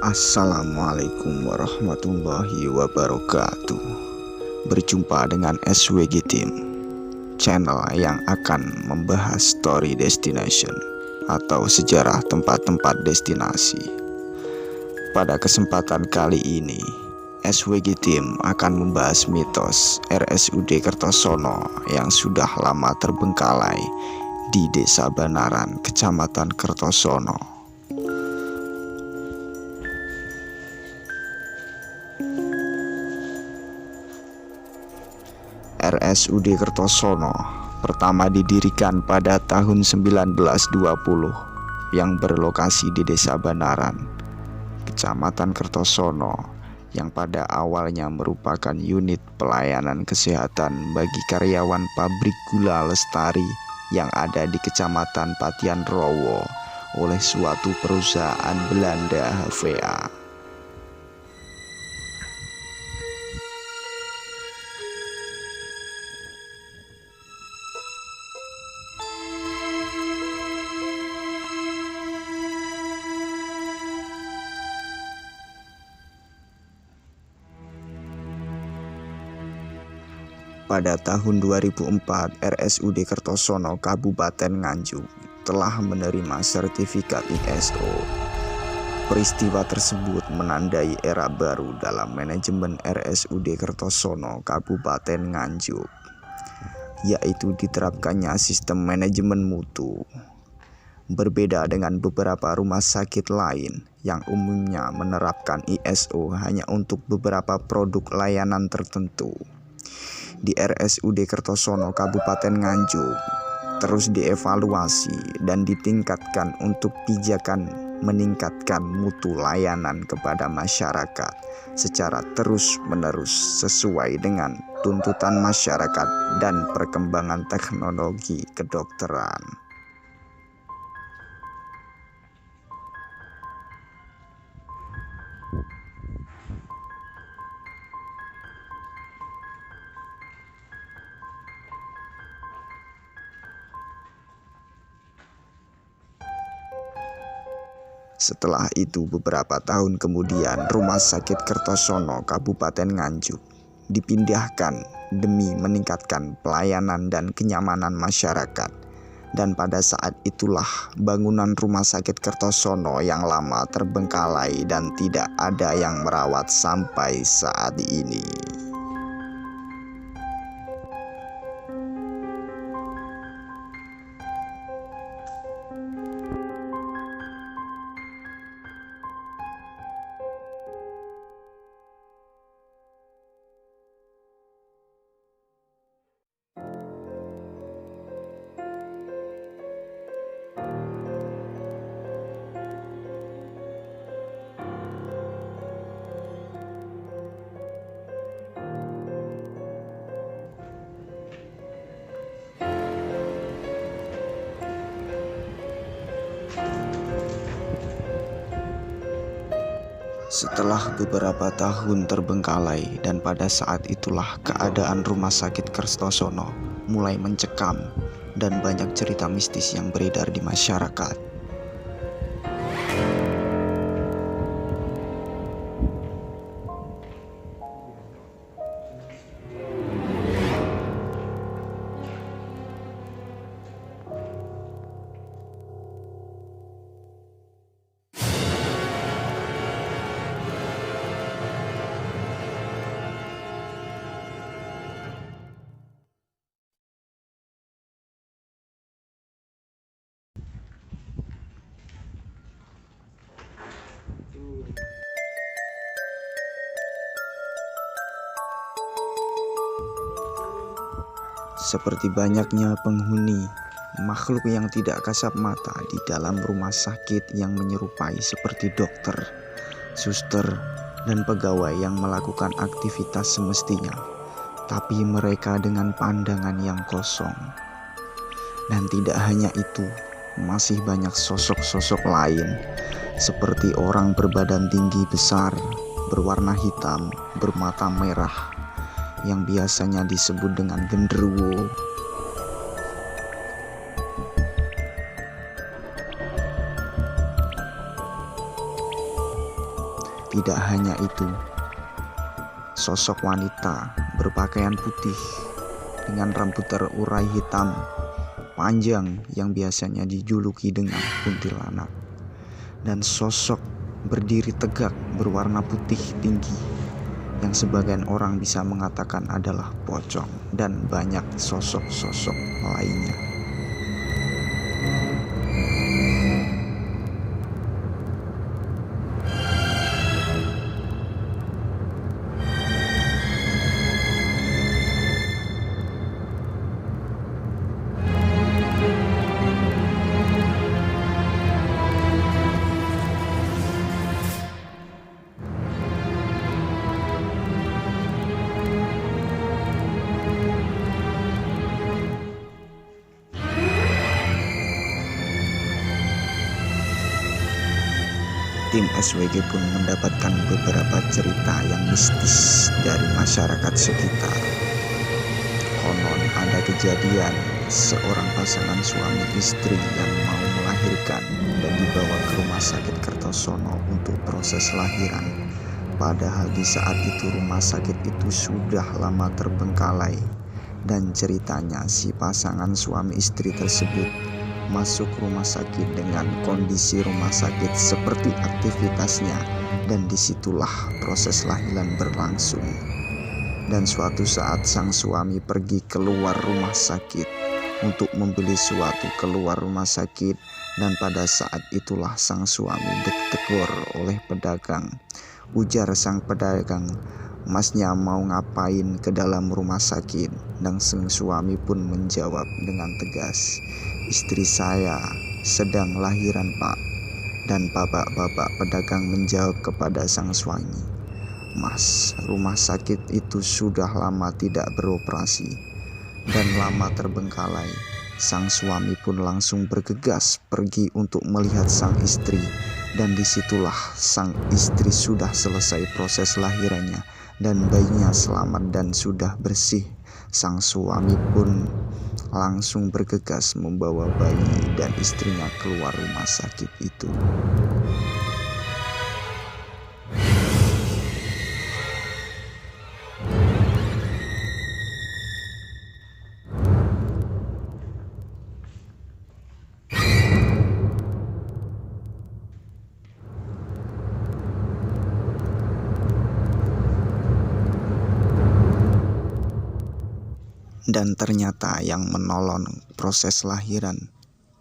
Assalamualaikum warahmatullahi wabarakatuh. Berjumpa dengan SWG Team, channel yang akan membahas story destination atau sejarah tempat-tempat destinasi. Pada kesempatan kali ini, SWG Team akan membahas mitos RSUD Kertosono yang sudah lama terbengkalai di Desa Banaran, Kecamatan Kertosono. RSUD Kertosono pertama didirikan pada tahun 1920 yang berlokasi di Desa Banaran, Kecamatan Kertosono, yang pada awalnya merupakan unit pelayanan kesehatan bagi karyawan pabrik gula Lestari yang ada di Kecamatan Patian Rowo oleh suatu perusahaan Belanda HVA. Pada tahun 2004, RSUD Kertosono Kabupaten Nganjuk telah menerima sertifikat ISO. Peristiwa tersebut menandai era baru dalam manajemen RSUD Kertosono Kabupaten Nganjuk, yaitu diterapkannya sistem manajemen mutu. Berbeda dengan beberapa rumah sakit lain yang umumnya menerapkan ISO hanya untuk beberapa produk layanan tertentu. Di RSUD Kertosono Kabupaten Nganjuk terus dievaluasi dan ditingkatkan untuk pijakan meningkatkan mutu layanan kepada masyarakat secara terus-menerus sesuai dengan tuntutan masyarakat dan perkembangan teknologi kedokteran. Setelah itu beberapa tahun kemudian Rumah Sakit Kertosono Kabupaten Nganjuk dipindahkan demi meningkatkan pelayanan dan kenyamanan masyarakat. Dan pada saat itulah bangunan Rumah Sakit Kertosono yang lama terbengkalai dan tidak ada yang merawat sampai saat ini. Setelah beberapa tahun terbengkalai dan pada saat itulah keadaan Rumah Sakit Kertosono mulai mencekam dan banyak cerita mistis yang beredar di masyarakat. Seperti banyaknya penghuni makhluk yang tidak kasat mata di dalam rumah sakit yang menyerupai seperti dokter, suster, dan pegawai yang melakukan aktivitas semestinya, tapi mereka dengan pandangan yang kosong. Dan tidak hanya itu, masih banyak sosok-sosok lain, seperti orang berbadan tinggi besar, berwarna hitam, bermata merah, yang biasanya disebut dengan genderuwo. Tidak hanya itu, sosok wanita berpakaian putih dengan rambut terurai hitam panjang yang biasanya dijuluki dengan kuntilanak, dan sosok berdiri tegak berwarna putih tinggi yang sebagian orang bisa mengatakan adalah pocong, dan banyak sosok-sosok lainnya. Tim SWG pun mendapatkan beberapa cerita yang mistis dari masyarakat sekitar. Konon ada kejadian seorang pasangan suami istri yang mau melahirkan dan dibawa ke rumah sakit Kertosono untuk proses lahiran. Padahal di saat itu rumah sakit itu sudah lama terbengkalai, dan ceritanya si pasangan suami istri tersebut masuk rumah sakit dengan kondisi rumah sakit seperti aktivitasnya, dan disitulah proses lahiran berlangsung. Dan suatu saat sang suami pergi keluar rumah sakit untuk membeli sesuatu keluar rumah sakit, dan pada saat itulah sang suami ditegur oleh pedagang. Ujar sang pedagang, "Masnya mau ngapain ke dalam rumah sakit?" Dan sang suami pun menjawab dengan tegas, "Istri saya sedang lahiran, Pak." Dan bapak-bapak pedagang menjawab kepada sang suami, "Mas, rumah sakit itu sudah lama tidak beroperasi dan lama terbengkalai." Sang suami pun langsung bergegas pergi untuk melihat sang istri, dan disitulah sang istri sudah selesai proses lahirannya dan bayinya selamat dan sudah bersih. Sang suami pun langsung bergegas membawa bayi dan istrinya keluar rumah sakit itu. Dan ternyata yang menolong proses lahiran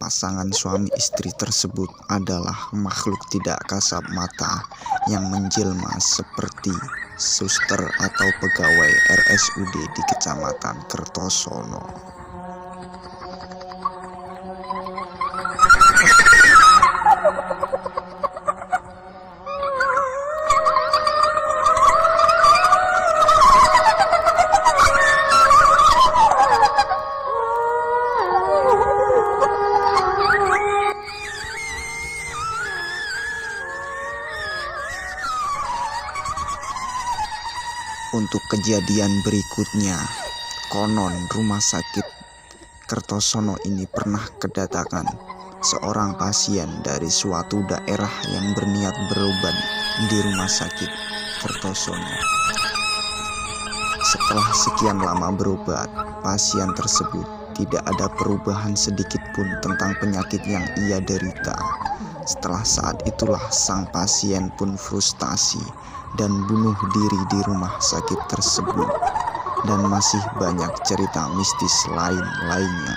pasangan suami istri tersebut adalah makhluk tidak kasat mata yang menjelma seperti suster atau pegawai RSUD di Kecamatan Kertosono. Untuk kejadian berikutnya, konon rumah sakit Kertosono ini pernah kedatangan seorang pasien dari suatu daerah yang berniat berobat di rumah sakit Kertosono. Setelah sekian lama berobat, pasien tersebut tidak ada perubahan sedikit pun tentang penyakit yang ia derita. Setelah saat itulah sang pasien pun frustasi dan bunuh diri di rumah sakit tersebut, dan masih banyak cerita mistis lainnya.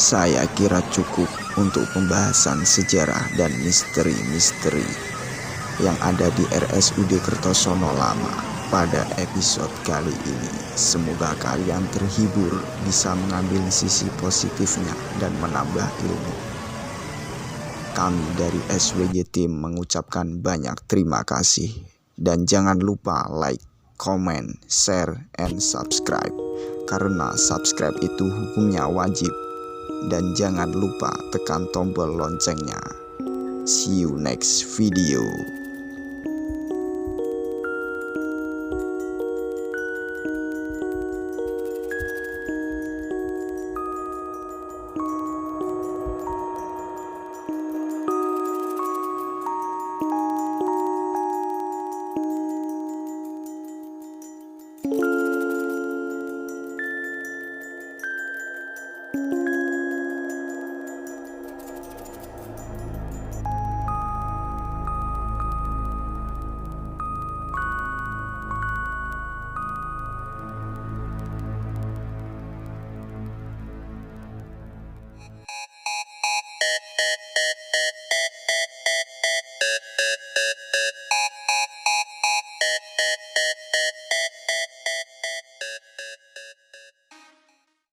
Saya kira cukup untuk pembahasan sejarah dan misteri-misteri yang ada di RSUD Kertosono Lama pada episode kali ini. Semoga kalian terhibur, bisa mengambil sisi positifnya dan menambah ilmu. Kami dari SWG Team mengucapkan banyak terima kasih. Dan jangan lupa like, comment, share, and subscribe. Karena subscribe itu hukumnya wajib. Dan jangan lupa tekan tombol loncengnya. See you next video.